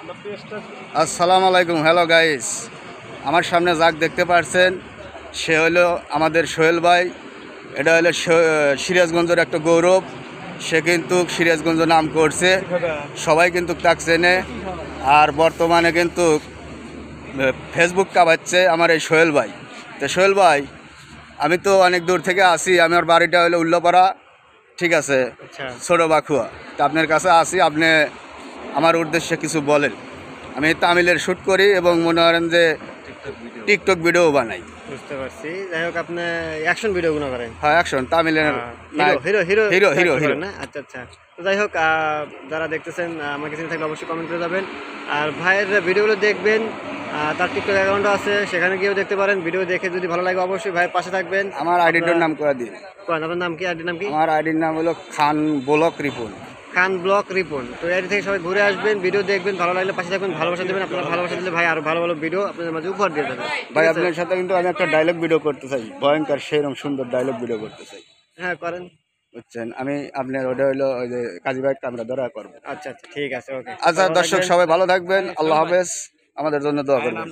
আসসালামু আলাইকুম। Hello guys, আমার সামনে যাক দেখতে পাচ্ছেন সে হলো আমাদের সোহেল ভাই। এটা হলো সিরাজগঞ্জের একটা গৌরব। সে কিন্তু সিরাজগঞ্জ নাম করছে, সবাই কিন্তু তাকে চেনে। আর বর্তমানে কিন্তু ফেসবুক কাঁপাচ্ছে আমার এই সোহেল ভাই। তো সোহেল ভাই, আমি তো অনেক দূর থেকে আসি, আমার বাড়িটা হলো উল্লাপাড়া, ঠিক আছে, ছোটো বাখুয়া। তা আপনার কাছে আসি, আপনি আমার উদ্দেশ্যে কিছু বলেন। আমি তামিলের শ্যুট করি এবং মনে করেন যে টিকটক ভিডিও বানাই। বুঝতে পারছি। যাই হোক, আপনি অ্যাকশন ভিডিওগুলো করেন? হ্যাঁ, অ্যাকশন তামিলের hero hero hero hero hero hero না? আচ্ছা আচ্ছা। তো যাই হোক, যারা দেখতেছেন আমাকে চিনে থাকলে অবশ্যই কমেন্ট করে যাবেন। আর ভাইয়ের ভিডিওগুলো দেখবেন, তার টিকটক অ্যাকাউন্টও আছে, সেখানে গিয়েও দেখতে পারেন। ভিডিও দেখে যদি ভালো লাগে অবশ্যই ভাইয়ের পাশে থাকবেন। আমার আইডিটার নাম করে দিন। আপনার নাম কি? আইডির নাম কি? আমার আইডির নাম হলো খান ব্লক রিপন। খান ব্লক রিপন। তো এটি থেকে সবাই ঘুরে আসবেন, ভিডিও দেখবেন, ভালো লাগলে পাশে থাকবেন, ভালোবাসা দেবেন। আপনারা ভালোবাসা দিলে ভাই আরো ভালো ভালো ভিডিও আপনাদের মাঝে উপহার দিয়ে দেবেন। ভাই আপনার সাথে কিন্তু আমি একটা ডায়লগ ভিডিও করতে চাই, ভয়ঙ্কর সেরকম সুন্দর ডায়লগ ভিডিও করতে চাই। হ্যাঁ, করেন। বুঝছেন, আমি আপনার ওটা হলো ওই যে কাজী ভাই ক্যামেরা ধরা করবো। আচ্ছা আচ্ছা, ঠিক আছে, ওকে। আচ্ছা দর্শক সবাই ভালো থাকবেন, আল্লাহ হাফেজ, আমাদের জন্য দোয়া করবেন।